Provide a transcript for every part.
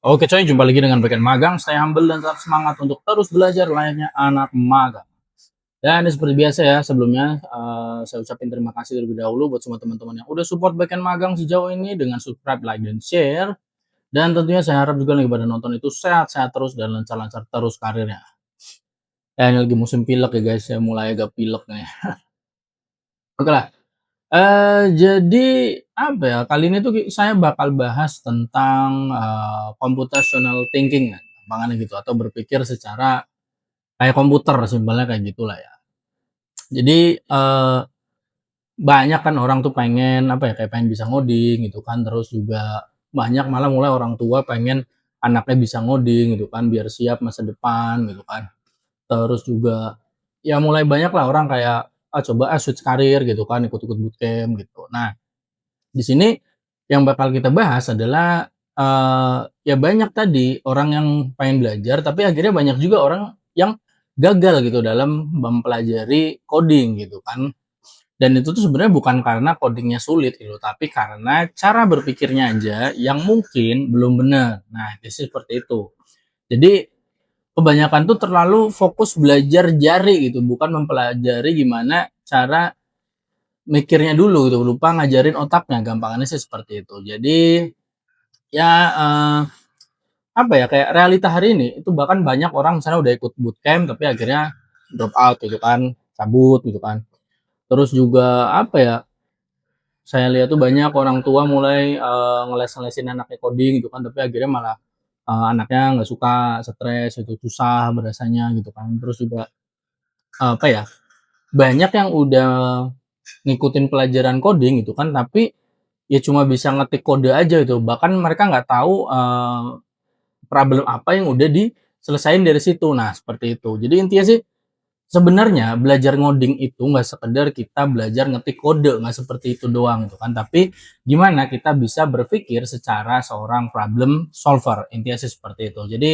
Oke coy, jumpa lagi dengan Bagian Magang. Saya humble dan tetap semangat untuk terus belajar layaknya anak magang. Dan seperti biasa ya, sebelumnya saya ucapin terima kasih terlebih dahulu buat semua teman-teman yang udah support Bagian Magang sejauh ini dengan subscribe, like, dan share. Dan tentunya saya harap juga nih pada nonton itu sehat-sehat terus dan lancar-lancar terus karirnya. Ya ini lagi musim pilek ya guys, ya mulai agak pilek nih. Oke lah, jadi apa ya, kali ini tuh saya bakal bahas tentang, computational thinking ya, gampangannya gitu, atau berpikir secara kayak komputer, simpelnya kayak gitulah ya. Jadi, banyak kan orang tuh pengen, apa ya, kayak pengen bisa ngoding gitu kan, terus juga banyak malah mulai orang tua pengen anaknya bisa ngoding gitu kan, biar siap masa depan gitu kan. Terus juga, ya mulai banyak lah orang kayak, coba switch karir gitu kan, ikut-ikut bootcamp gitu. Nah, di sini yang bakal kita bahas adalah, ya banyak tadi orang yang pengen belajar, tapi akhirnya banyak juga orang yang gagal gitu dalam mempelajari coding gitu kan. Dan itu tuh sebenarnya bukan karena codingnya sulit gitu, tapi karena cara berpikirnya aja yang mungkin belum benar. Nah, itu sih seperti itu. Jadi kebanyakan tuh terlalu fokus belajar jari gitu, bukan mempelajari gimana cara mikirnya dulu gitu, lupa ngajarin otaknya, gampangannya sih seperti itu. Jadi, ya, apa ya, kayak realita hari ini, itu bahkan banyak orang misalnya udah ikut bootcamp, tapi akhirnya drop out gitu kan, cabut gitu kan. Terus juga, apa ya, saya lihat tuh banyak orang tua mulai, ngeles-ngelesin anaknya coding gitu kan, tapi akhirnya malah, anaknya nggak suka, stres itu, susah berasanya gitu kan. Terus juga, apa ya, banyak yang udah ngikutin pelajaran coding gitu kan, tapi ya cuma bisa ngetik kode aja gitu, bahkan mereka nggak tahu, problem apa yang udah diselesain dari situ. Nah, seperti itu. Jadi intinya sih, sebenarnya belajar ngoding itu nggak sekedar kita belajar ngetik kode, nggak seperti itu doang gitu kan, tapi gimana kita bisa berpikir secara seorang problem solver, intinya sih seperti itu. Jadi,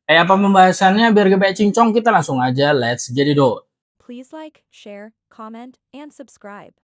kayak apa pembahasannya biar gak banyak cincong, kita langsung aja let's get it on. Please like, share, comment, and subscribe.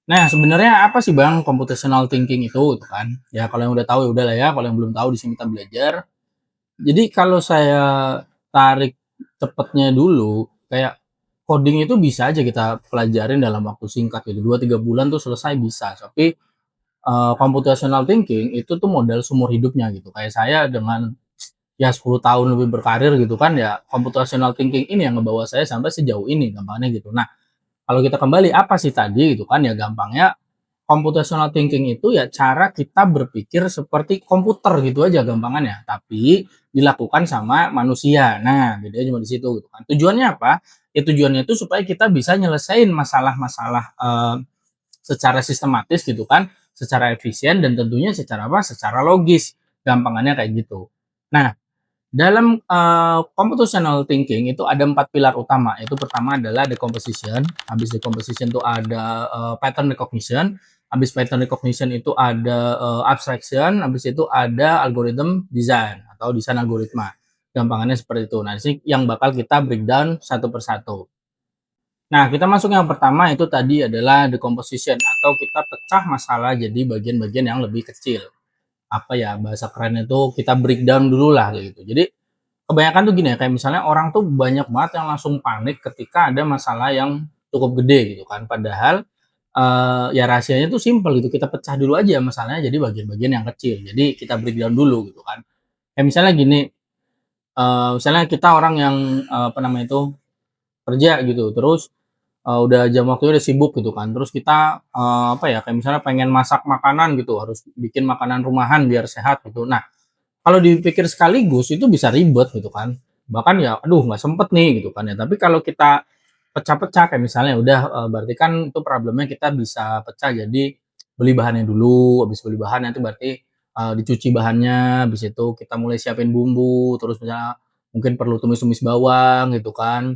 Nah, sebenarnya apa sih Bang computational thinking itu gitu kan? Ya kalau yang udah tahu ya udahlah ya, kalau yang belum tahu di sini kita belajar. Jadi kalau saya tarik cepetnya dulu, kayak coding itu bisa aja kita pelajarin dalam waktu singkat gitu, 2 3 bulan tuh selesai bisa. Tapi, computational thinking itu tuh modal seumur hidupnya gitu. Kayak saya dengan ya 10 tahun lebih berkarir gitu kan, ya computational thinking ini yang ngebawa saya sampai sejauh ini, gampangnya gitu. Nah, kalau kita kembali apa sih tadi gitu kan, ya gampangnya computational thinking itu ya cara kita berpikir seperti komputer gitu aja gampangannya, tapi dilakukan sama manusia. Nah, bedanya cuma di situ gitu kan. Tujuannya apa? Ya tujuannya itu supaya kita bisa nyelesain masalah-masalah, secara sistematis gitu kan, secara efisien dan tentunya secara apa? Secara logis, gampangannya kayak gitu. Nah, dalam, computational thinking itu ada 4 pilar utama, yaitu pertama adalah decomposition, habis decomposition itu ada, pattern recognition, habis pattern recognition itu ada, abstraction, habis itu ada algorithm design atau desain algoritma. Gampangannya seperti itu. Nah, sih yang bakal kita breakdown satu persatu. Nah, kita masuk yang pertama itu tadi adalah decomposition atau kita pecah masalah jadi bagian-bagian yang lebih kecil. Apa ya, bahasa kerennya itu kita breakdown dulu lah kayak gitu. Jadi kebanyakan tuh gini ya, kayak misalnya orang tuh banyak banget yang langsung panik ketika ada masalah yang cukup gede gitu kan. Padahal, ya rahasianya tuh simpel gitu, kita pecah dulu aja masalahnya jadi bagian-bagian yang kecil. Jadi kita breakdown dulu gitu kan. Kayak misalnya gini, misalnya kita orang yang, apa namanya itu, kerja gitu, terus, udah jam waktunya udah sibuk gitu kan, terus kita, apa ya, kayak misalnya pengen masak makanan gitu, harus bikin makanan rumahan biar sehat gitu. Nah, kalau dipikir sekaligus itu bisa ribet gitu kan. Bahkan ya aduh nggak sempet nih gitu kan ya. Tapi kalau kita pecah-pecah kayak misalnya udah, berarti kan itu problemnya kita bisa pecah jadi beli bahannya dulu, habis beli bahan itu berarti, dicuci bahannya, habis itu kita mulai siapin bumbu, terus misalnya mungkin perlu tumis-tumis bawang gitu kan,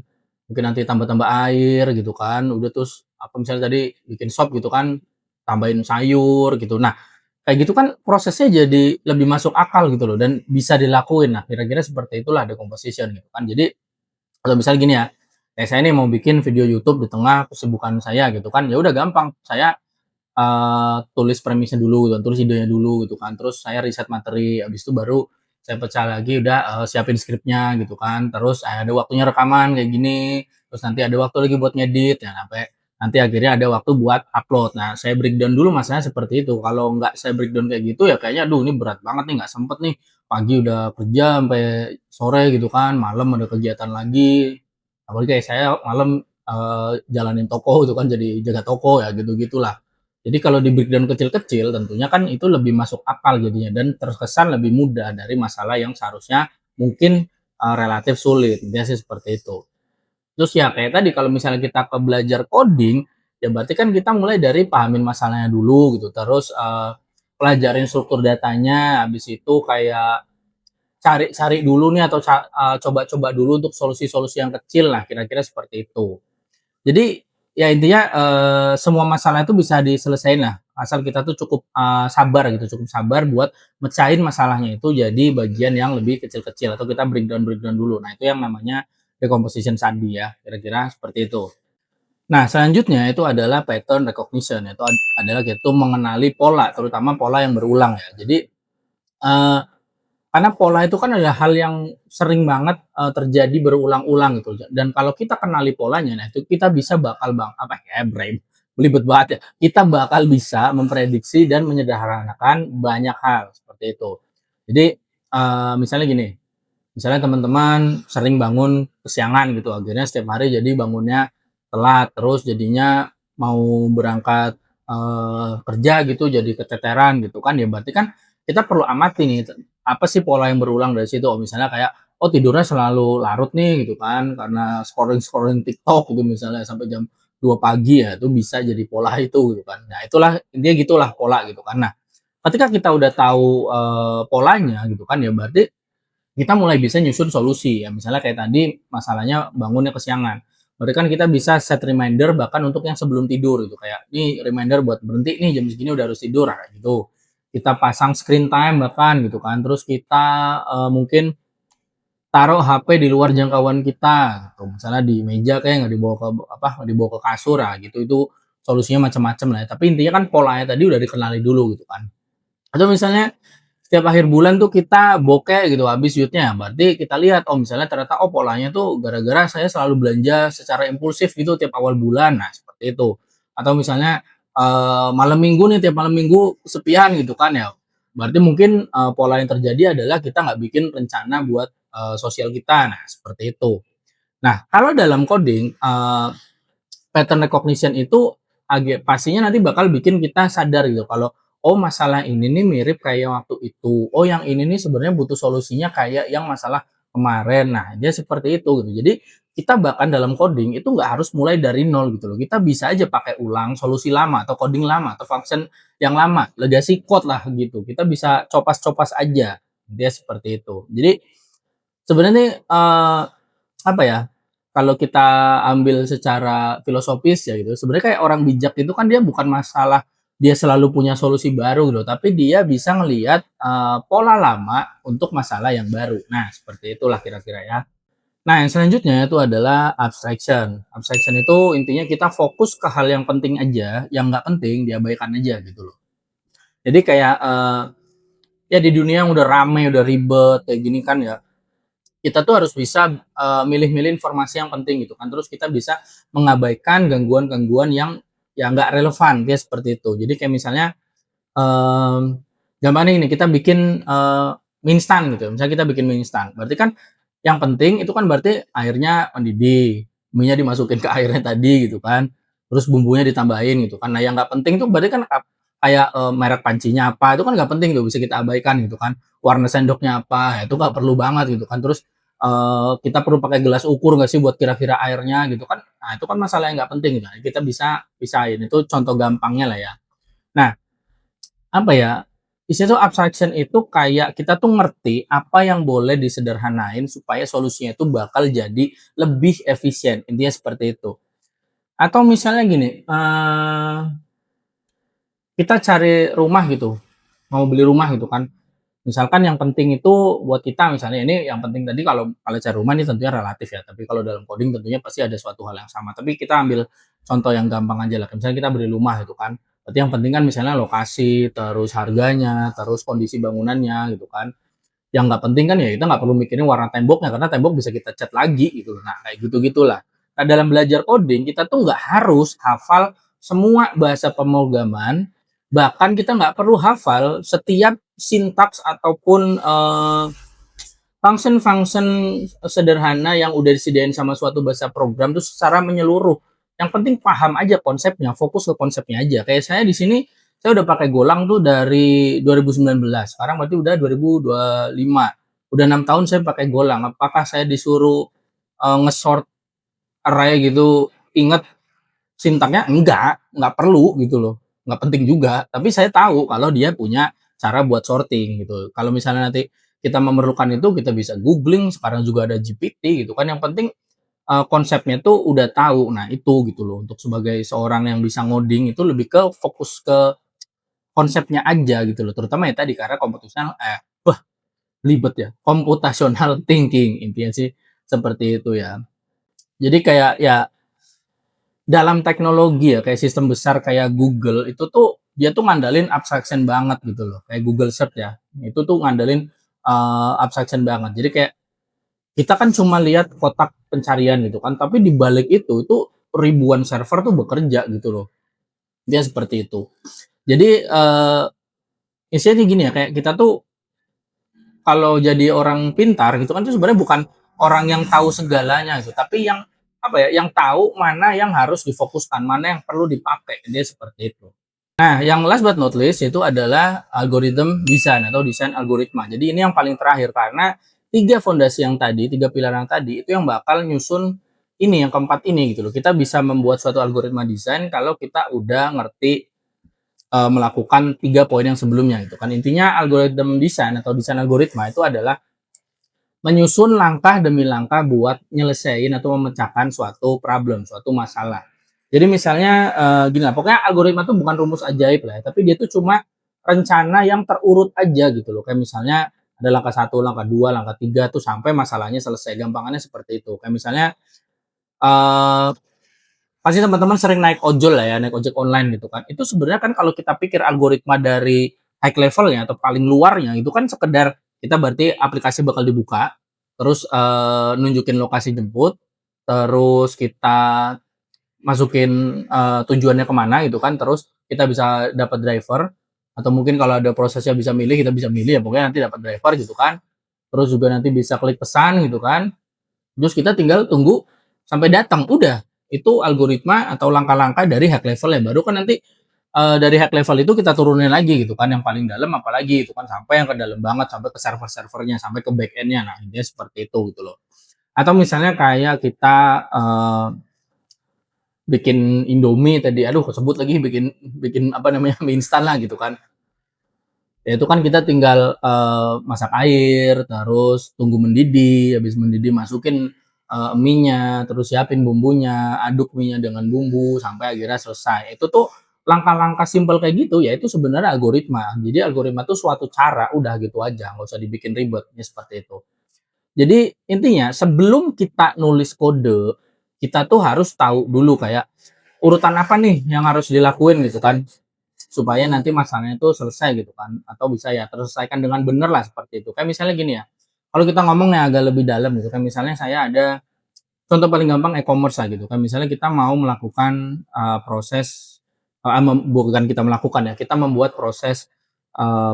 mungkin nanti tambah-tambah air gitu kan, udah terus apa misalnya tadi bikin sop gitu kan, tambahin sayur gitu. Nah, kayak gitu kan prosesnya jadi lebih masuk akal gitu loh dan bisa dilakuin. Nah, kira-kira seperti itulah decomposition gitu kan. Jadi kalau misalnya gini ya, kayak saya nih mau bikin video YouTube di tengah kesibukan saya gitu kan, ya udah gampang. Saya tulis premisnya dulu dan tulis idenya dulu gitu kan, terus saya riset materi, habis itu baru saya pecah lagi udah, siapin skripnya gitu kan, terus ada waktunya rekaman kayak gini, terus nanti ada waktu lagi buat ngedit, ya sampai nanti akhirnya ada waktu buat upload. Nah, saya breakdown dulu masalahnya seperti itu, kalau nggak saya breakdown kayak gitu ya kayaknya, "Aduh ini berat banget nih, nggak sempet nih, pagi udah kerja sampai sore gitu kan, malam ada kegiatan lagi." Apalagi kayak saya malam, jalanin toko gitu kan, jadi jaga toko ya gitu-gitulah. Jadi kalau di-breakdown kecil-kecil tentunya kan itu lebih masuk akal jadinya dan terkesan lebih mudah dari masalah yang seharusnya mungkin, relatif sulit, intinya sih seperti itu. Terus ya kayak tadi kalau misalnya kita ke belajar coding, ya berarti kan kita mulai dari pahamin masalahnya dulu gitu, terus, pelajarin struktur datanya, habis itu kayak cari-cari dulu nih atau coba-coba dulu untuk solusi-solusi yang kecil lah, kira-kira seperti itu. Jadi, ya intinya, semua masalah itu bisa diselesain lah, asal kita tuh cukup, sabar gitu, cukup sabar buat mecahin masalahnya itu jadi bagian yang lebih kecil-kecil atau kita breakdown-breakdown dulu. Nah, itu yang namanya decomposition tadi ya, kira-kira seperti itu. Nah, selanjutnya itu adalah pattern recognition, itu adalah kita tuh mengenali pola, terutama pola yang berulang ya. Jadi, eee karena pola itu kan adalah hal yang sering banget, terjadi berulang-ulang gitu dan kalau kita kenali polanya, nah itu kita bisa bakal apa ya, belibet banget ya, kita bakal bisa memprediksi dan menyederhanakan banyak hal, seperti itu. Jadi, misalnya gini, misalnya teman-teman sering bangun kesiangan gitu, akhirnya setiap hari jadi bangunnya telat, terus jadinya mau berangkat, kerja gitu jadi keteteran gitu kan, ya berarti kan kita perlu amati nih, apa sih pola yang berulang dari situ. Oh misalnya kayak, oh tidurnya selalu larut nih gitu kan, karena scrolling-scrolling TikTok gitu misalnya sampai jam 2 pagi ya, itu bisa jadi pola itu gitu kan. Nah itulah, intinya gitulah pola gitu kan. Nah, ketika kita udah tahu, polanya gitu kan, ya berarti kita mulai bisa nyusun solusi ya, misalnya kayak tadi masalahnya bangunnya kesiangan. Berarti kan kita bisa set reminder bahkan untuk yang sebelum tidur gitu, kayak, "Nih reminder buat berhenti nih jam segini udah harus tidur," nah gitu. Kita pasang screen time bahkan gitu kan, terus kita, mungkin taruh HP di luar jangkauan kita gitu, misalnya di meja kayak nggak dibawa ke apa, nggak dibawa ke kasur, ah gitu, itu solusinya macam-macam lah ya, tapi intinya kan polanya tadi udah dikenali dulu gitu kan. Atau misalnya setiap akhir bulan tuh kita bokeh gitu habis duitnya, berarti kita lihat, oh misalnya ternyata, oh polanya tuh gara-gara saya selalu belanja secara impulsif gitu tiap awal bulan, nah seperti itu. Atau misalnya, malam minggu nih, tiap malam minggu kesepian gitu kan ya, berarti mungkin, pola yang terjadi adalah kita nggak bikin rencana buat, sosial kita, nah seperti itu. Nah kalau dalam coding, pattern recognition itu pastinya nanti bakal bikin kita sadar gitu kalau, oh masalah ini nih mirip kayak waktu itu, oh yang ini nih sebenarnya butuh solusinya kayak yang masalah kemarin. Nah dia seperti itu gitu. Jadi kita bahkan dalam coding itu nggak harus mulai dari nol gitu loh. Kita bisa aja pakai ulang solusi lama atau coding lama atau function yang lama, legacy code lah gitu. Kita bisa copas-copas aja. Dia seperti itu. Jadi sebenarnya, apa ya, kalau kita ambil secara filosofis ya gitu, sebenarnya kayak orang bijak itu kan dia bukan masalah dia selalu punya solusi baru gitu, tapi dia bisa ngelihat, pola lama untuk masalah yang baru. Nah, seperti itulah kira-kira ya. Nah, yang selanjutnya itu adalah abstraction. Abstraction itu intinya kita fokus ke hal yang penting aja, yang nggak penting diabaikan aja gitu loh. Jadi kayak, ya di dunia yang udah rame, udah ribet kayak gini kan ya, kita tuh harus bisa, milih-milih informasi yang penting gitu kan, terus kita bisa mengabaikan gangguan-gangguan yang ya nggak relevan, dia seperti itu. Jadi kayak misalnya, gampangnya ini kita bikin, mie instan gitu, misalnya kita bikin mie instan, berarti kan yang penting itu kan berarti airnya mendidih, mie-nya dimasukin ke airnya tadi gitu kan, terus bumbunya ditambahin gitu kan. Nah yang nggak penting tuh berarti kan kayak, merek pancinya apa, itu kan nggak penting tuh, bisa kita abaikan gitu kan. Warna sendoknya apa, ya itu nggak perlu banget gitu kan. Terus, kita perlu pakai gelas ukur nggak sih buat kira-kira airnya gitu kan. Nah itu kan masalah yang nggak penting gitu, nah, kita bisa pisahin, itu contoh gampangnya lah ya. Nah, apa ya, istilah tuh abstraction itu kayak kita tuh ngerti apa yang boleh disederhanain supaya solusinya itu bakal jadi lebih efisien, intinya seperti itu. Atau misalnya gini, kita cari rumah gitu, mau beli rumah gitu kan. Misalkan yang penting itu buat kita misalnya ini yang penting tadi kalau cari rumah ini tentunya relatif ya, tapi kalau dalam coding tentunya pasti ada suatu hal yang sama. Tapi kita ambil contoh yang gampang aja lah, misalnya kita beli rumah gitu kan, berarti yang penting kan misalnya lokasi, terus harganya, terus kondisi bangunannya gitu kan. Yang nggak penting kan ya kita nggak perlu mikirin warna temboknya, karena tembok bisa kita cat lagi gitu. Nah kayak gitu-gitulah. Nah dalam belajar coding kita tuh nggak harus hafal semua bahasa pemrograman, bahkan kita nggak perlu hafal setiap sintaks ataupun function-function sederhana yang udah disediain sama suatu bahasa program tuh secara menyeluruh. Yang penting paham aja konsepnya, fokus ke konsepnya aja. Kayak saya di sini, saya udah pakai Golang tuh dari 2019. Sekarang berarti udah 2025. Udah 6 tahun saya pakai Golang. Apakah saya disuruh nge-sort array gitu, inget sintaknya? Enggak perlu gitu loh. Enggak penting juga. Tapi saya tahu kalau dia punya cara buat sorting gitu. Kalau misalnya nanti kita memerlukan itu, kita bisa googling. Sekarang juga ada GPT gitu kan. Yang penting konsepnya tuh udah tahu. Nah itu gitu loh. Untuk sebagai seorang yang bisa ngoding itu lebih ke fokus ke konsepnya aja gitu loh. Terutama ya tadi karena computational, wah libet ya. Computational thinking intinya sih seperti itu ya. Jadi kayak ya dalam teknologi ya, kayak sistem besar kayak Google itu tuh dia tuh ngandalin abstraction banget gitu loh. Kayak Google Search ya. Itu tuh ngandelin abstraction banget. Jadi kayak kita kan cuma lihat kotak pencarian gitu kan, tapi di balik itu ribuan server tuh bekerja gitu loh. Dia seperti itu. Jadi istilahnya gini ya, kayak kita tuh kalau jadi orang pintar gitu kan tuh sebenarnya bukan orang yang tahu segalanya gitu, tapi yang apa ya, yang tahu mana yang harus difokuskan, mana yang perlu dipakai. Dia seperti itu. Nah, yang last but not least itu adalah algorithm design atau desain algoritma. Jadi ini yang paling terakhir karena tiga fondasi yang tadi, tiga pilar yang tadi itu yang bakal nyusun ini yang keempat ini gitu loh. Kita bisa membuat suatu algoritma desain kalau kita udah ngerti melakukan tiga poin yang sebelumnya gitu kan. Intinya algorithm desain atau desain algoritma itu adalah menyusun langkah demi langkah buat nyelesain atau memecahkan suatu problem, suatu masalah. Jadi misalnya gini lah, pokoknya algoritma itu bukan rumus ajaib lah ya, tapi dia tuh cuma rencana yang terurut aja gitu loh. Kayak misalnya ada langkah satu, langkah dua, langkah tiga tuh sampai masalahnya selesai. Gampangannya seperti itu. Kayak misalnya eh, pasti teman-teman sering naik ojol lah ya, naik ojek online gitu kan. Itu sebenarnya kan kalau kita pikir algoritma dari high levelnya atau paling luarnya itu kan sekedar kita berarti aplikasi bakal dibuka, terus nunjukin lokasi jemput, terus kita masukin tujuannya kemana gitu kan, terus kita bisa dapat driver atau mungkin kalau ada prosesnya bisa milih kita bisa milih ya pokoknya nanti dapat driver gitu kan. Terus juga nanti bisa klik pesan gitu kan. Terus kita tinggal tunggu sampai datang, udah. Itu algoritma atau langkah-langkah dari hack level ya. Baru kan nanti dari hack level itu kita turunin lagi gitu kan, yang paling dalam apalagi itu kan sampai yang ke dalam banget, sampai ke server-servernya, sampai ke back end-nya. Nah, intinya seperti itu gitu loh. Atau misalnya kayak kita bikin Indomie tadi, aduh sebut lagi bikin bikin apa namanya mie instan lah gitu kan. Ya itu kan kita tinggal masak air, terus tunggu mendidih, habis mendidih masukin mie-nya, terus siapin bumbunya, aduk mie-nya dengan bumbu sampai akhirnya selesai. Itu tuh langkah-langkah simpel kayak gitu ya itu sebenarnya algoritma. Jadi algoritma itu suatu cara, udah gitu aja, nggak usah dibikin ribet, ya seperti itu. Jadi intinya sebelum kita nulis kode, kita tuh harus tahu dulu kayak urutan apa nih yang harus dilakuin gitu kan supaya nanti masalahnya itu selesai gitu kan atau bisa ya terselesaikan dengan benar lah seperti itu. Kayak misalnya gini ya, kalau kita ngomong yang agak lebih dalam gitu kan misalnya saya ada contoh paling gampang e-commerce lah gitu kan misalnya kita mau melakukan proses bukan kita melakukan ya kita membuat proses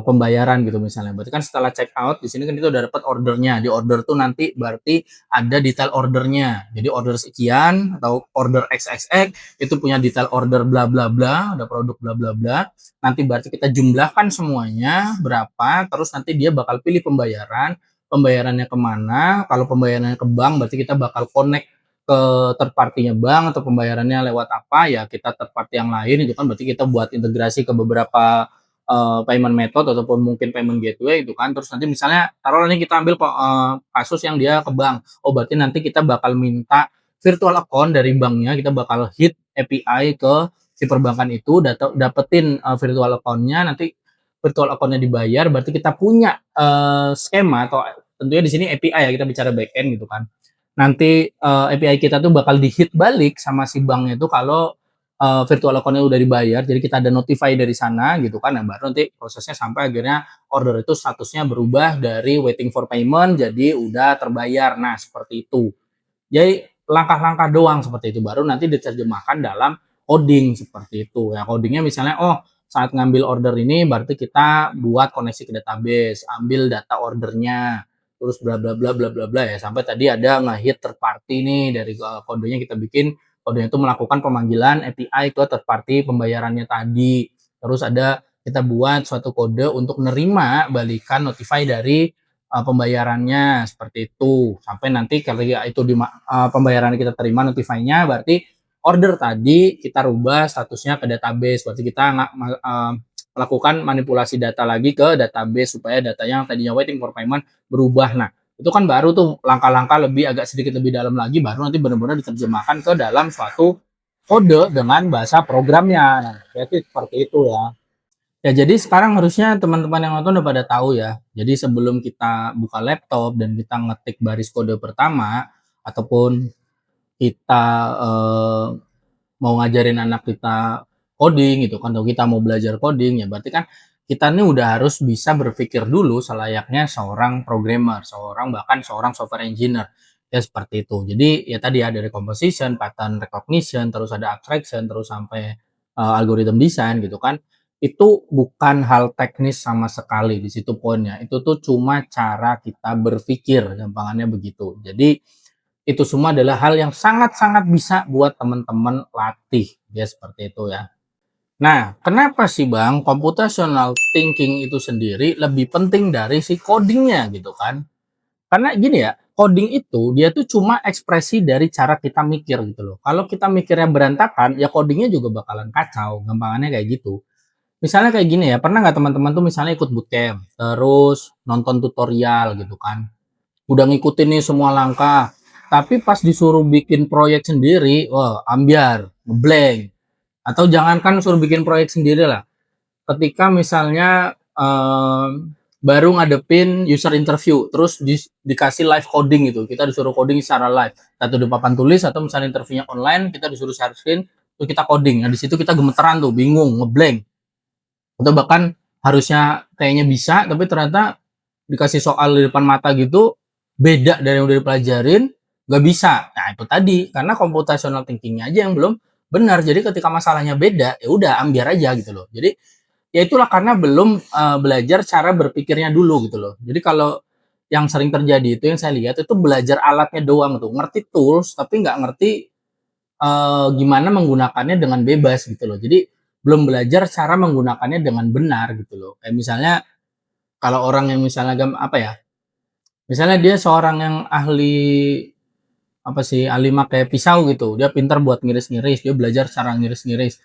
pembayaran gitu misalnya. Berarti kan setelah check out di sini kan kita udah dapat ordernya. Di order tuh nanti berarti ada detail ordernya. Jadi order sekian atau order XXX itu punya detail order bla bla bla, ada produk bla bla bla. Nanti berarti kita jumlahkan semuanya berapa, terus nanti dia bakal pilih pembayaran. Pembayarannya kemana? Kalau pembayarannya ke bank berarti kita bakal connect ke third party-nya bank atau pembayarannya lewat apa ya kita third party yang lain itu kan berarti kita buat integrasi ke beberapa payment method ataupun mungkin payment gateway itu kan. Terus nanti misalnya taruhlah nih kita ambil kasus yang dia ke bank. Oh berarti nanti kita bakal minta virtual account dari banknya, kita bakal hit API ke si perbankan itu, dapetin virtual account-nya, nanti virtual account-nya dibayar, berarti kita punya skema atau tentunya di sini API ya, kita bicara back end gitu kan. Nanti API kita tuh bakal di-hit balik sama si banknya itu kalau virtual account-nya udah dibayar, jadi kita ada notify dari sana gitu kan, nah baru nanti prosesnya sampai akhirnya order itu statusnya berubah dari waiting for payment jadi udah terbayar. Nah, seperti itu. Jadi langkah-langkah doang seperti itu, baru nanti diterjemahkan dalam coding seperti itu. Ya codingnya misalnya, oh saat ngambil order ini berarti kita buat koneksi ke database, ambil data ordernya, terus bla bla bla bla bla bla ya sampai tadi ada nge-hit third party nih dari kodenya kita bikin, kodenya itu melakukan pemanggilan API ke third party pembayarannya tadi. Terus ada kita buat suatu kode untuk nerima balikan notify dari pembayarannya seperti itu. Sampai nanti kalau itu pembayaran kita terima notify-nya berarti order tadi kita rubah statusnya ke database. Berarti kita melakukan manipulasi data lagi ke database supaya datanya yang tadinya waiting for payment berubah. Nah, itu kan baru tuh langkah-langkah lebih agak sedikit lebih dalam lagi baru nanti benar-benar diterjemahkan ke dalam suatu kode dengan bahasa programnya. Nah, berarti seperti itu ya. Ya, jadi sekarang harusnya teman-teman yang nonton udah pada tahu ya. Jadi sebelum kita buka laptop dan kita ngetik baris kode pertama ataupun kita mau ngajarin anak kita coding gitu kan, atau kita mau belajar coding ya berarti kan kita nih udah harus bisa berpikir dulu selayaknya seorang programmer, bahkan seorang software engineer. Ya seperti itu. Jadi ya tadi ya dari composition, pattern recognition, terus ada abstraction, terus sampai algorithm design gitu kan. Itu bukan hal teknis sama sekali di situ poinnya. Itu tuh cuma cara kita berpikir, gampangannya begitu. Jadi itu semua adalah hal yang sangat-sangat bisa buat teman-teman latih, ya seperti itu ya. Nah, kenapa sih Bang computational thinking itu sendiri lebih penting dari si codingnya gitu kan? Karena gini ya, coding itu dia tuh cuma ekspresi dari cara kita mikir gitu loh. Kalau kita mikirnya berantakan, ya codingnya juga bakalan kacau, gampangannya kayak gitu. Misalnya kayak gini ya, pernah nggak teman-teman tuh misalnya ikut bootcamp, terus nonton tutorial gitu kan, udah ngikutin nih semua langkah, tapi pas disuruh bikin proyek sendiri, wah ambiar, ngeblank. Atau jangankan suruh bikin proyek sendiri lah, ketika misalnya baru ngadepin user interview, terus dikasih live coding gitu, kita disuruh coding secara live, atau di papan tulis, atau misalnya interviewnya online, kita disuruh share screen, terus kita coding. Nah di situ kita gemeteran tuh, bingung, ngeblank. Atau bahkan harusnya kayaknya bisa, tapi ternyata dikasih soal di depan mata gitu, beda dari yang udah dipelajarin, nggak bisa. Nah itu tadi, karena computational thinking-nya aja yang belum benar. Jadi ketika masalahnya beda, ya udah ambiar aja gitu loh. Jadi ya itulah karena belum belajar cara berpikirnya dulu gitu loh. Jadi kalau yang sering terjadi itu yang saya lihat itu belajar alatnya doang tuh, ngerti tools tapi nggak ngerti gimana menggunakannya dengan bebas gitu loh. Jadi belum belajar cara menggunakannya dengan benar gitu loh. Kayak misalnya kalau orang yang misalnya apa ya? Misalnya dia seorang yang ahli apa sih? Ahli pakai pisau gitu. Dia pintar buat ngiris-ngiris, dia belajar cara ngiris-ngiris.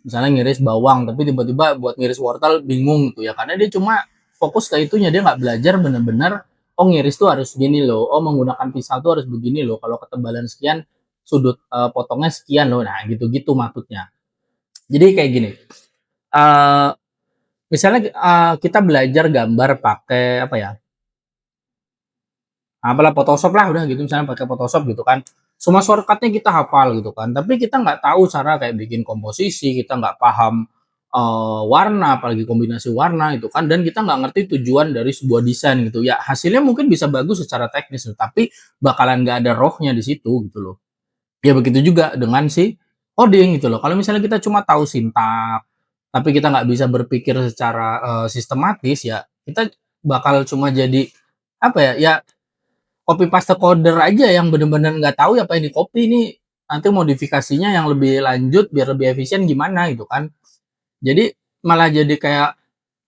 Misalnya ngiris bawang, tapi tiba-tiba buat ngiris wortel bingung gitu ya. Karena dia cuma fokus ke itunya, dia nggak belajar bener-bener oh ngiris tuh harus gini loh, oh menggunakan pisau tuh harus begini loh. Kalau ketebalan sekian, sudut potongnya sekian loh. Nah, gitu-gitu maksudnya. Jadi kayak gini. eh Misalnya kita belajar gambar pakai apa ya? Apalah Photoshop lah udah gitu misalnya pakai Photoshop gitu kan. Semua shortcut-nya kita hafal gitu kan. Tapi kita nggak tahu cara kayak bikin komposisi, kita nggak paham warna, apalagi kombinasi warna itu kan dan kita nggak ngerti tujuan dari sebuah desain gitu. Ya hasilnya mungkin bisa bagus secara teknis tapi bakalan nggak ada rohnya di situ gitu loh. Ya begitu juga dengan si coding gitu loh. Kalau misalnya kita cuma tahu sintak, tapi kita nggak bisa berpikir secara sistematis ya kita bakal cuma jadi apa ya ya copy paste coder aja yang bener-bener nggak tahu apa yang di copy ini nanti modifikasinya yang lebih lanjut biar lebih efisien gimana gitu kan. Jadi malah jadi kayak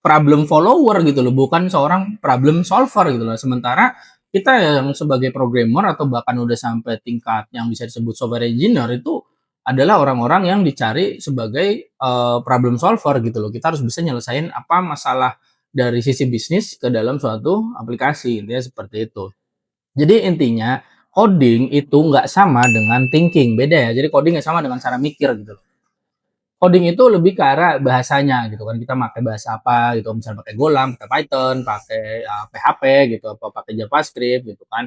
problem follower gitu loh, bukan seorang problem solver gitu loh. Sementara kita yang sebagai programmer atau bahkan udah sampai tingkat yang bisa disebut software engineer itu adalah orang-orang yang dicari sebagai problem solver gitu loh. Kita harus bisa nyelesain apa masalah dari sisi bisnis ke dalam suatu aplikasi, intinya seperti itu. Jadi intinya coding itu nggak sama dengan thinking, beda ya. Jadi coding nggak sama dengan cara mikir gitu. Coding itu lebih ke arah bahasanya gitu kan. Kita pakai bahasa apa gitu, misalnya pakai Golang, pakai Python, pakai PHP gitu, atau pakai JavaScript gitu kan.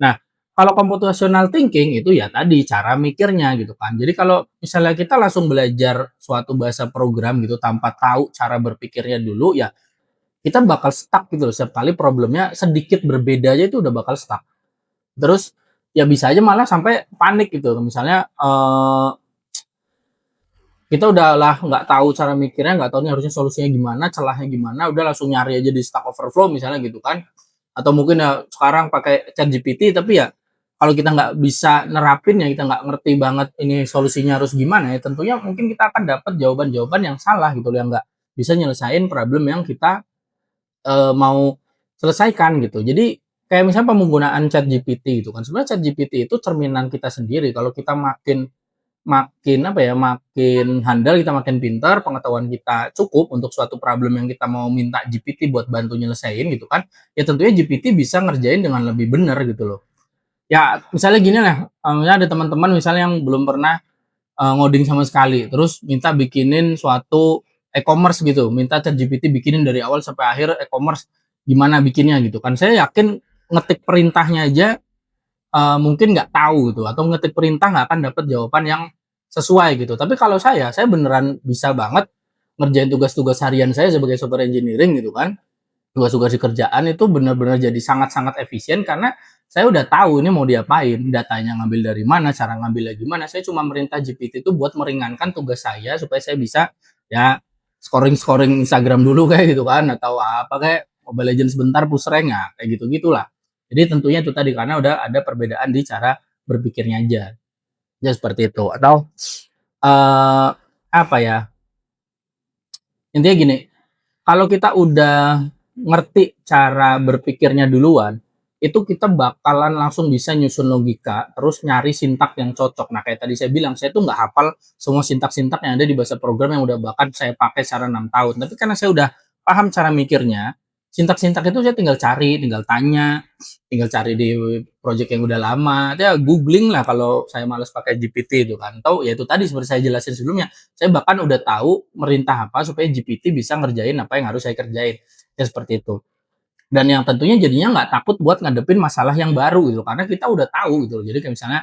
Nah, kalau computational thinking itu ya tadi cara mikirnya gitu kan. Jadi kalau misalnya kita langsung belajar suatu bahasa program gitu tanpa tahu cara berpikirnya dulu ya kita bakal stuck gitu loh. Setiap kali problemnya sedikit berbeda aja itu udah bakal stuck. Terus ya bisa aja malah sampai panik gitu. Misalnya kita udahlah nggak tahu cara mikirnya, nggak tahu nih harusnya solusinya gimana, celahnya gimana, udah langsung nyari aja di Stack Overflow misalnya gitu kan. Atau mungkin ya sekarang pakai ChatGPT, tapi ya kalau kita nggak bisa nerapin ya, kita nggak ngerti banget ini solusinya harus gimana ya, tentunya mungkin kita akan dapat jawaban-jawaban yang salah gitu, yang nggak bisa nyelesain problem yang kita mau selesaikan gitu. Jadi kayak misalnya penggunaan ChatGPT gitu kan. Sebenarnya ChatGPT itu cerminan kita sendiri. Kalau kita makin makin apa ya, makin handal, kita makin pintar, pengetahuan kita cukup untuk suatu problem yang kita mau minta GPT buat bantu nyelesain gitu kan, ya tentunya GPT bisa ngerjain dengan lebih benar gitu loh. Ya misalnya gini lah, misalnya ada teman-teman misalnya yang belum pernah ngoding sama sekali, terus minta bikinin suatu e-commerce gitu, minta ChatGPT bikinin dari awal sampai akhir e-commerce gimana bikinnya gitu kan. Saya yakin ngetik perintahnya aja mungkin nggak tahu gitu atau ngetik perintah nggak akan dapat jawaban yang sesuai gitu. Tapi kalau saya beneran bisa banget ngerjain tugas-tugas harian saya sebagai software engineering gitu kan. Tugas-tugas di kerjaan itu benar-benar jadi sangat-sangat efisien karena saya udah tahu ini mau diapain, datanya ngambil dari mana, cara ngambilnya gimana. Saya cuma merintah GPT itu buat meringankan tugas saya supaya saya bisa ya scoring-scoring Instagram dulu kayak gitu kan atau apa kayak Mobile Legends sebentar push rank ya, kayak gitu-gitulah. Jadi tentunya itu tadi karena udah ada perbedaan di cara berpikirnya aja. Ya seperti itu. Atau apa ya? Intinya gini, kalau kita udah ngerti cara berpikirnya duluan, itu kita bakalan langsung bisa nyusun logika, terus nyari sintak yang cocok. Nah, kayak tadi saya bilang, saya tuh nggak hafal semua sintak-sintak yang ada di bahasa program yang udah bahkan saya pakai secara 6 tahun. Tapi karena saya udah paham cara mikirnya, sintak-sintak itu saya tinggal cari, tinggal tanya, tinggal cari di project yang udah lama. Ya googling lah kalau saya males pakai GPT itu kan. Tahu ya itu tadi seperti saya jelasin sebelumnya, saya bahkan udah tahu merintah apa supaya GPT bisa ngerjain apa yang harus saya kerjain. Ya seperti itu. Dan yang tentunya jadinya nggak takut buat ngadepin masalah yang baru gitu, karena kita udah tahu gitu loh. Jadi kayak misalnya,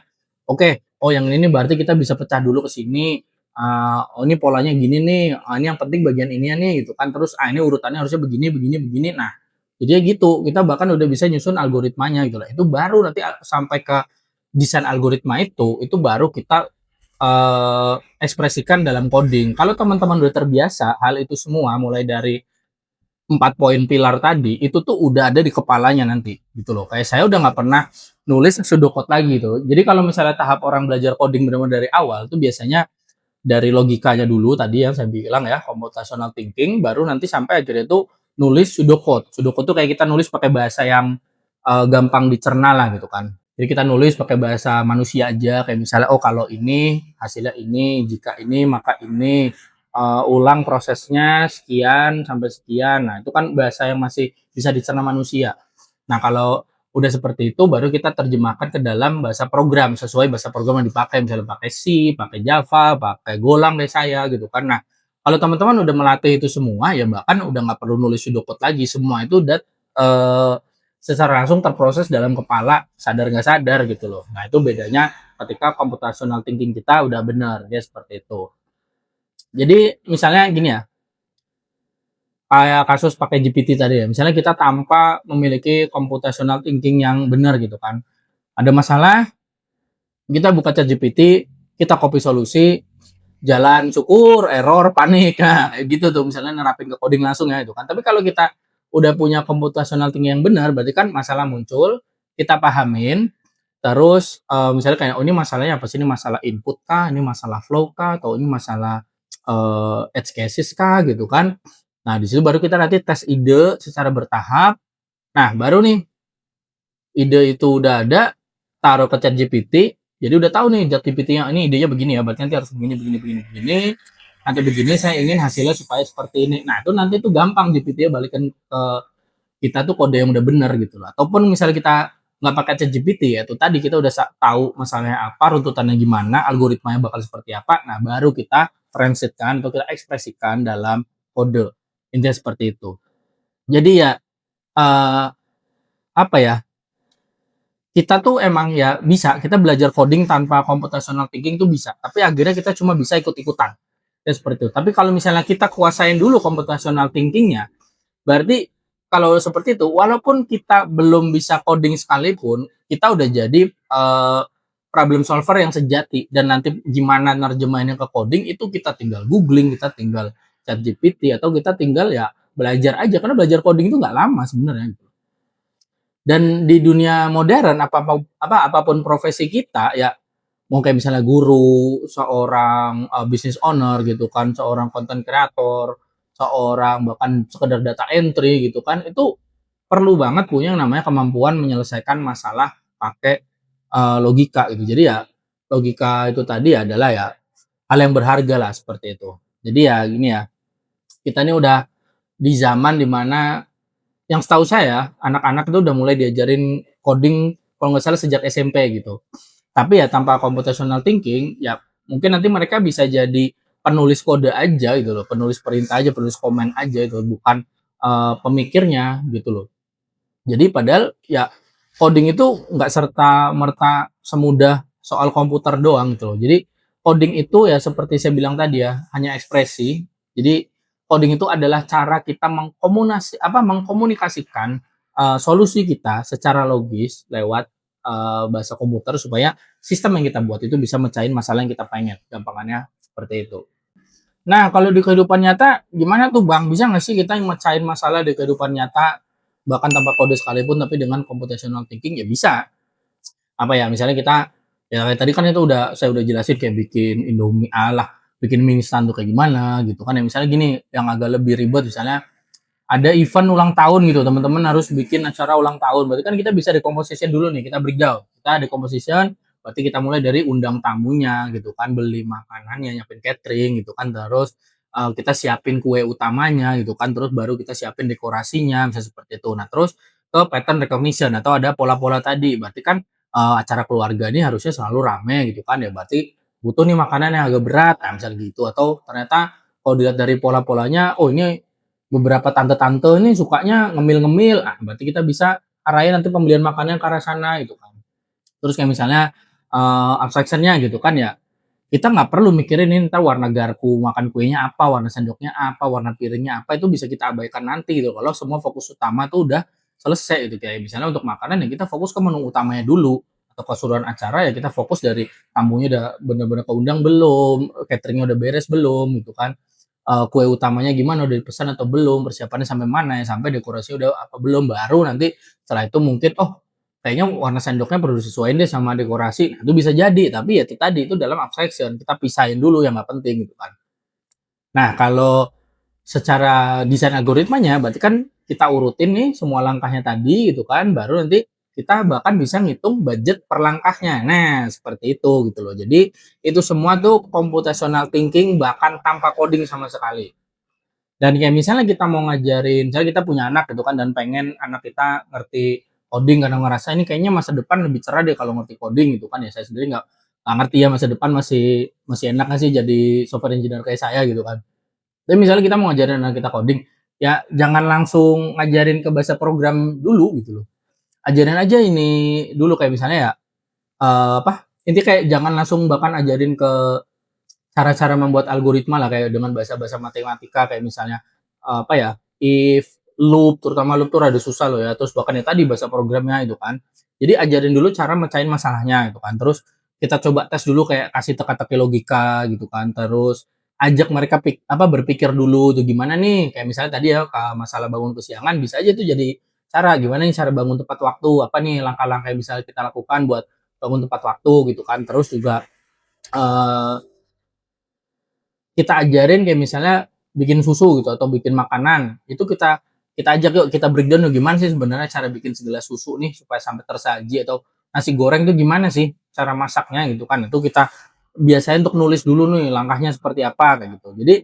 oke, oh yang ini berarti kita bisa pecah dulu ke sini, oh ini polanya gini nih, ini yang penting bagian ini nih gitu kan, terus ini urutannya harusnya begini begini begini. Nah, jadi gitu, kita bahkan udah bisa nyusun algoritmanya gitu loh. Itu baru nanti sampai ke desain algoritma itu baru kita ekspresikan dalam coding. Kalau teman-teman udah terbiasa hal itu semua mulai dari 4 poin pilar tadi itu tuh udah ada di kepalanya nanti gitu loh. Kayak saya udah nggak pernah nulis pseudocode lagi tuh. Jadi kalau misalnya tahap orang belajar coding benar-benar dari awal tuh biasanya dari logikanya dulu tadi yang saya bilang ya, computational thinking, baru nanti sampai akhirnya tuh nulis pseudocode. Pseudocode tuh kayak kita nulis pakai bahasa yang gampang dicerna lah gitu kan. Jadi kita nulis pakai bahasa manusia aja kayak misalnya oh kalau ini hasilnya ini, jika ini maka ini, ulang prosesnya sekian sampai sekian. Nah, itu kan bahasa yang masih bisa dicerna manusia. Nah, kalau udah seperti itu baru kita terjemahkan ke dalam bahasa program sesuai bahasa program yang dipakai, misalnya pakai C, pakai Java, pakai Golang kayak saya gitu kan. Nah, kalau teman-teman udah melatih itu semua ya bahkan udah nggak perlu nulis pseudocode lagi, semua itu udah secara langsung terproses dalam kepala sadar nggak sadar gitu loh. Nah, itu bedanya ketika computational thinking kita udah benar ya seperti itu. Jadi misalnya gini ya, kayak kasus pakai GPT tadi ya, misalnya kita tanpa memiliki computational thinking yang benar gitu kan. Ada masalah, kita buka ChatGPT, kita copy solusi, jalan syukur, error, panik. Nah, kayak gitu tuh misalnya nerapin ke coding langsung ya itu kan. Tapi kalau kita udah punya computational thinking yang benar, berarti kan masalah muncul, kita pahamin, terus misalnya kayak oh ini masalahnya apa sih? Ini masalah input kah? Ini masalah flow kah? Atau ini masalah edge cases kah gitu kan? Nah, di situ baru kita nanti tes ide secara bertahap. Nah, baru nih ide itu udah ada, taruh ke ChatGPT, jadi udah tahu nih ChatGPT yang ini idenya begini ya, berarti nanti harus begini begini begini begini. Nanti begini saya ingin hasilnya supaya seperti ini. Nah, itu nanti tuh gampang GPT ya balikan ke kita tuh kode yang udah benar gitu loh. Ataupun misalnya kita nggak pakai ChatGPT ya itu tadi kita udah tahu masalahnya apa, runtutannya gimana, algoritmanya bakal seperti apa, nah baru kita translate-kan atau kita ekspresikan dalam kode. Intinya seperti itu. Jadi ya, eee, apa ya, kita tuh emang ya bisa, kita belajar coding tanpa computational thinking tuh bisa, tapi akhirnya kita cuma bisa ikut-ikutan, ya seperti itu. Tapi kalau misalnya kita kuasain dulu computational thinking-nya, berarti kalau seperti itu, walaupun kita belum bisa coding sekalipun, kita udah jadi problem solver yang sejati. Dan nanti gimana nerjemahinnya ke coding, itu kita tinggal googling, kita tinggal chat GPT, atau kita tinggal ya belajar aja. Karena belajar coding itu nggak lama sebenarnya. Dan di dunia modern, apapun profesi kita, ya mau kayak misalnya guru, seorang business owner gitu kan, seorang content creator, seorang bahkan sekedar data entry gitu kan, itu perlu banget punya yang namanya kemampuan menyelesaikan masalah pakai logika gitu. Jadi ya logika itu tadi adalah ya hal yang berharga lah seperti itu. Jadi ya gini ya, kita ini udah di zaman dimana yang setahu saya anak-anak itu udah mulai diajarin coding kalau nggak salah sejak SMP gitu. Tapi ya tanpa computational thinking, ya mungkin nanti mereka bisa jadi penulis kode aja gitu loh, penulis perintah aja, penulis komen aja itu, bukan pemikirnya gitu loh. Jadi padahal ya coding itu nggak serta merta semudah soal komputer doang gitu loh. Jadi coding itu ya seperti saya bilang tadi ya, hanya ekspresi. Jadi coding itu adalah cara kita mengkomunikasikan solusi kita secara logis lewat bahasa komputer supaya sistem yang kita buat itu bisa mecahin masalah yang kita pengen. Gampangannya seperti itu. Nah, kalau di kehidupan nyata gimana tuh Bang? Bisa nggak sih kita yang mecahin masalah di kehidupan nyata bahkan tanpa kode sekalipun tapi dengan computational thinking? Ya bisa. Apa ya, misalnya kita ya kayak tadi kan itu saya udah jelasin kayak bikin Indomie lah, bikin mie instan tuh kayak gimana gitu kan ya. Misalnya gini, yang agak lebih ribet misalnya ada event ulang tahun gitu, teman-teman harus bikin acara ulang tahun. Berarti kan kita bisa decomposition dulu nih, kita breakdown. Kita decomposition, berarti kita mulai dari undang tamunya gitu kan, beli makanannya, nyiapin catering gitu kan, terus kita siapin kue utamanya gitu kan, terus baru kita siapin dekorasinya, misalnya seperti itu. Nah, terus ke pattern recognition atau ada pola-pola tadi. Berarti kan acara keluarga ini harusnya selalu rame gitu kan ya, berarti butuh nih makanan yang agak berat, nah misalnya gitu. Atau ternyata kalau dilihat dari pola-polanya, oh ini beberapa tante-tante ini sukanya ngemil-ngemil, berarti kita bisa arahin nanti pembelian makanan ke arah sana gitu kan. Terus kayak misalnya abstraction-nya gitu kan ya, kita nggak perlu mikirin ini entar warna garpu makan kuenya apa, warna sendoknya apa, warna piringnya apa, itu bisa kita abaikan nanti gitu. Kalau semua fokus utama tuh udah selesai gitu. Kayak misalnya untuk makanan ya kita fokus ke menu utamanya dulu, atau keseluruhan acara ya kita fokus dari tamunya udah bener-bener keundang belum, cateringnya udah beres belum gitu kan. Kue utamanya gimana, udah dipesan atau belum, persiapannya sampai mana ya, sampai dekorasi udah apa belum, baru nanti setelah itu mungkin, oh kayaknya warna sendoknya perlu disesuaiin deh sama dekorasi, nah, itu bisa jadi, tapi ya itu tadi, itu dalam abstraction, kita pisahin dulu yang nggak penting gitu kan. Nah, kalau secara desain algoritmanya berarti kan kita urutin nih semua langkahnya tadi gitu kan, baru nanti kita bahkan bisa ngitung budget per langkahnya. Nah, seperti itu gitu loh. Jadi itu semua tuh computational thinking bahkan tanpa coding sama sekali. Dan kayak misalnya kita mau ngajarin, misalnya kita punya anak gitu kan dan pengen anak kita ngerti coding karena ngerasa ini kayaknya masa depan lebih cerah deh kalau ngerti coding gitu kan ya. Saya sendiri nggak ngerti ya masa depan masih masih enak nggak sih jadi software engineer kayak saya gitu kan. Tapi misalnya kita mau ngajarin anak kita coding, ya jangan langsung ngajarin ke bahasa program dulu gitu loh. Ajarin aja ini dulu kayak misalnya ya intinya kayak jangan langsung bahkan ajarin ke cara-cara membuat algoritma lah kayak dengan bahasa-bahasa matematika kayak misalnya apa ya, if, loop, terutama loop tuh rada susah loh ya. Terus bahkan ya tadi bahasa programnya itu kan. Jadi ajarin dulu cara mecahin masalahnya itu kan. Terus kita coba tes dulu kayak kasih teka-teki logika gitu kan. Terus ajak mereka berpikir dulu tuh gimana nih kayak misalnya tadi ya masalah bangun kesiangan bisa aja tuh jadi cara gimana nih cara bangun tepat waktu, apa nih langkah-langkah yang bisa kita lakukan buat bangun tepat waktu gitu kan. Terus juga eh, kita ajarin kayak misalnya bikin susu gitu atau bikin makanan, itu kita kita ajak yuk kita breakdown yuk gimana sih sebenarnya cara bikin segelas susu nih supaya sampai tersaji, atau nasi goreng tuh gimana sih cara masaknya gitu kan. Itu kita biasain untuk nulis dulu nih langkahnya seperti apa kayak gitu. Jadi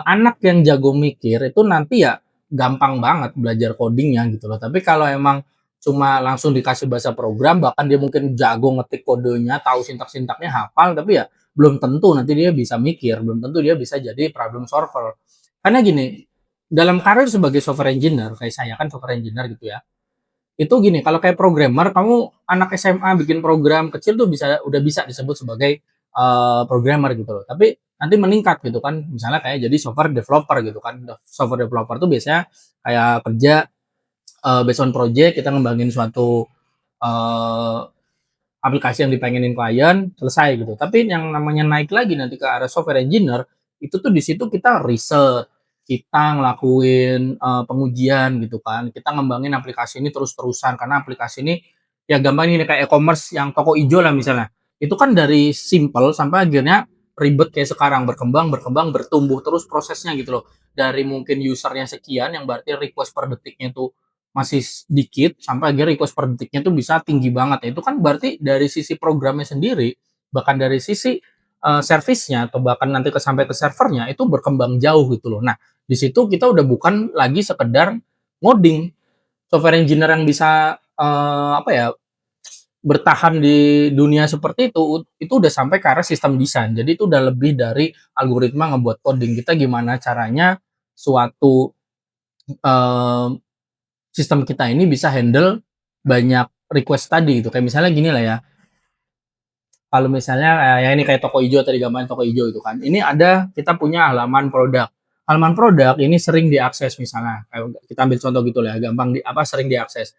anak yang jago mikir itu nanti ya gampang banget belajar codingnya gitu loh. Tapi kalau emang cuma langsung dikasih bahasa program, bahkan dia mungkin jago ngetik kodenya, tahu sintak-sintaknya, hafal, tapi ya belum tentu nanti dia bisa mikir, belum tentu dia bisa jadi problem solver. Karena gini, dalam karir sebagai software engineer, kayak saya kan software engineer gitu ya, itu gini, kalau kayak programmer, kamu anak SMA bikin program kecil tuh udah bisa disebut sebagai programmer gitu loh. Tapi nanti meningkat gitu kan, misalnya kayak jadi software developer gitu kan. Software developer tuh biasanya kayak kerja based on project, kita ngembangin suatu uh, aplikasi yang dipengenin klien, selesai gitu. Tapi yang namanya naik lagi nanti ke arah software engineer, itu tuh di situ kita riset, kita ngelakuin pengujian gitu kan, kita ngembangin aplikasi ini terus-terusan karena aplikasi ini ya gampang ini kayak e-commerce yang toko hijau lah misalnya. Itu kan dari simple sampai akhirnya ribet kayak sekarang, berkembang, berkembang, bertumbuh terus prosesnya gitu loh. Dari mungkin usernya sekian yang berarti request per detiknya tuh masih sedikit sampai akhirnya request per detiknya tuh bisa tinggi banget. Ya, itu kan berarti dari sisi programnya sendiri, bahkan dari sisi servisnya atau bahkan nanti sampai ke servernya itu berkembang jauh gitu loh. Nah, di situ kita udah bukan lagi sekedar ngoding. Software engineer yang bisa apa ya, bertahan di dunia seperti itu udah sampai ke arah sistem desain. Jadi itu udah lebih dari algoritma ngebuat coding. Kita gimana caranya suatu eh, sistem kita ini bisa handle banyak request tadi gitu. Kayak misalnya gini lah ya. Kalau misalnya ya ini kayak toko hijau tadi, gambaran toko hijau itu kan. Ini ada kita punya halaman produk. Halaman produk ini sering diakses misalnya. Kayak kita ambil contoh gitu lah ya, gampang sering diakses.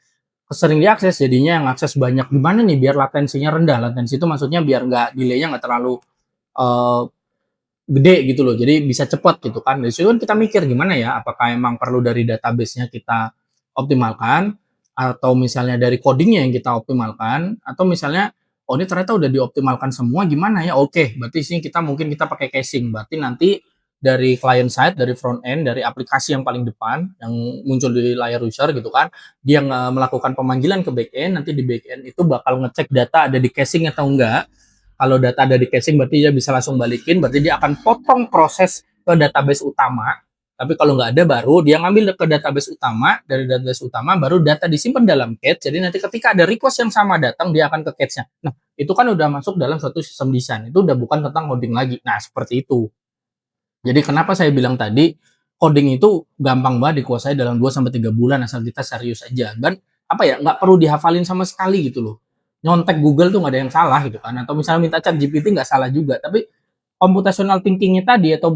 Sering diakses jadinya yang akses banyak, gimana nih biar latensinya rendah. Latensi itu maksudnya biar nggak delay-nya nggak terlalu eh, gede gitu loh, jadi bisa cepat gitu kan. Dari situ kan kita mikir gimana ya, apakah emang perlu dari database-nya kita optimalkan, atau misalnya dari codingnya yang kita optimalkan, atau misalnya oh ini ternyata udah dioptimalkan semua, gimana ya, oke berarti sini kita mungkin kita pakai caching, berarti nanti dari client side, dari front end, dari aplikasi yang paling depan yang muncul di layar user gitu kan, dia melakukan pemanggilan ke back end, nanti di back end itu bakal ngecek data ada di caching atau enggak. Kalau data ada di caching berarti dia bisa langsung balikin, berarti dia akan potong proses ke database utama. Tapi kalau nggak ada baru dia ngambil ke database utama, dari database utama baru data disimpan dalam cache. Jadi nanti ketika ada request yang sama datang dia akan ke cache-nya. Nah, itu kan udah masuk dalam suatu sistem desain. Itu udah bukan tentang coding lagi. Nah, seperti itu. Jadi kenapa saya bilang tadi coding itu gampang banget dikuasai dalam 2 sampai 3 bulan asal kita serius aja. Dan apa ya, nggak perlu dihafalin sama sekali gitu loh. Nyontek Google tuh nggak ada yang salah gitu kan. Atau misalnya minta chat GPT nggak salah juga. Tapi computational thinking-nya tadi atau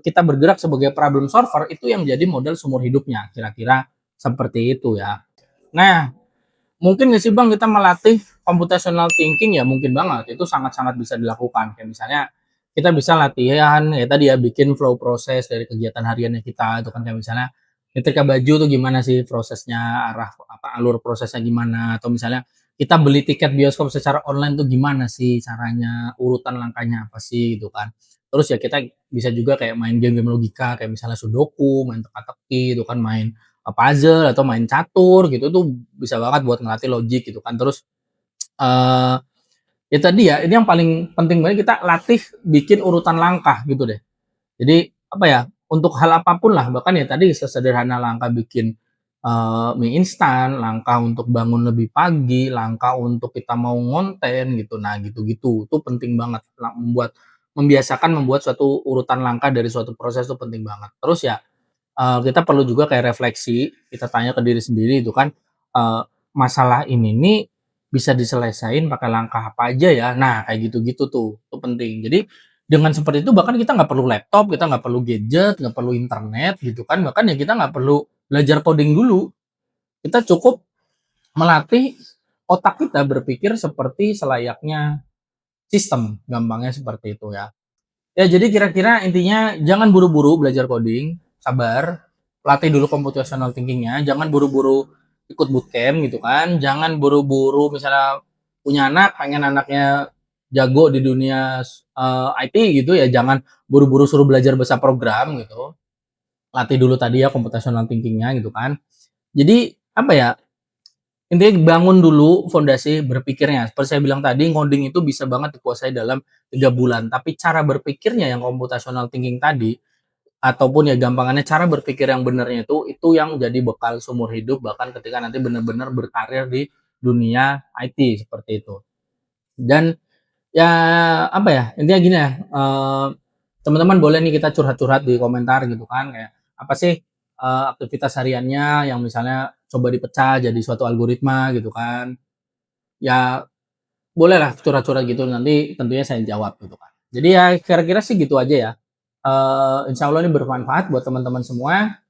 kita bergerak sebagai problem solver itu yang jadi modal seumur hidupnya. Kira-kira seperti itu ya. Nah, mungkin nggak sih Bang kita melatih computational thinking? Ya mungkin banget. Itu sangat-sangat bisa dilakukan. Kayak misalnya kita bisa latihan ya tadi ya bikin flow proses dari kegiatan hariannya kita itu kan, kayak misalnya nyetrika baju tuh gimana sih prosesnya, arah apa alur prosesnya gimana, atau misalnya kita beli tiket bioskop secara online tuh gimana sih caranya, urutan langkahnya apa sih gitu kan. Terus ya kita bisa juga kayak main game-game logika kayak misalnya sudoku, main teka-teki itu kan, main puzzle atau main catur gitu tuh bisa banget buat ngelatih logik gitu kan. Terus eh ya tadi ya, ini yang paling penting banget kita latih bikin urutan langkah gitu deh. Jadi apa ya, untuk hal apapun lah, bahkan ya tadi sesederhana langkah bikin mie instan, langkah untuk bangun lebih pagi, langkah untuk kita mau ngonten gitu. Nah gitu-gitu, itu penting banget membiasakan membuat suatu urutan langkah dari suatu proses itu penting banget. Terus ya kita perlu juga kayak refleksi, kita tanya ke diri sendiri itu kan, eee, masalah ini nih bisa diselesain pakai langkah apa aja ya? Nah, kayak gitu-gitu tuh, itu penting. Jadi dengan seperti itu bahkan kita nggak perlu laptop, kita nggak perlu gadget, nggak perlu internet gitu kan, bahkan ya kita nggak perlu belajar coding dulu. Kita cukup melatih otak kita berpikir seperti selayaknya sistem, gampangnya seperti itu ya. Ya, jadi kira-kira intinya jangan buru-buru belajar coding, sabar, latih dulu computational thinking-nya, jangan buru-buru ikut bootcamp gitu kan, jangan buru-buru misalnya punya anak, pengen anaknya jago di dunia IT gitu ya, jangan buru-buru suruh belajar bahasa program gitu. Latih dulu tadi ya computational thinking-nya gitu kan. Jadi apa ya, intinya bangun dulu fondasi berpikirnya. Seperti saya bilang tadi, ngoding itu bisa banget dikuasai dalam 3 bulan. Tapi cara berpikirnya yang computational thinking tadi, ataupun ya gampangannya cara berpikir yang benernya itu yang jadi bekal seumur hidup, bahkan ketika nanti benar-benar berkarir di dunia IT seperti itu. Dan ya apa ya, intinya gini ya, teman-teman boleh nih kita curhat-curhat di komentar gitu kan, kayak apa sih, aktivitas hariannya yang misalnya coba dipecah jadi suatu algoritma gitu kan. Ya bolehlah curhat-curhat gitu, nanti tentunya saya jawab gitu kan. Jadi ya kira-kira sih gitu aja ya. Insya Allah ini bermanfaat buat teman-teman semua.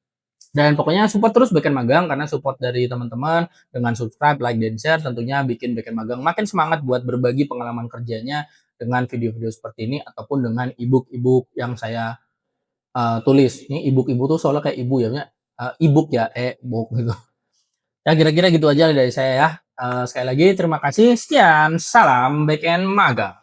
Dan pokoknya support terus Beken Magang, karena support dari teman-teman dengan subscribe, like, dan share tentunya bikin Beken Magang makin semangat buat berbagi pengalaman kerjanya dengan video-video seperti ini ataupun dengan e-book yang saya tulis. Ini e-book tuh soalnya kayak ibu ya, e-book ya, e-book gitu. Ya kira-kira gitu aja dari saya ya. Sekali lagi terima kasih. Sekian, salam Beken Magang.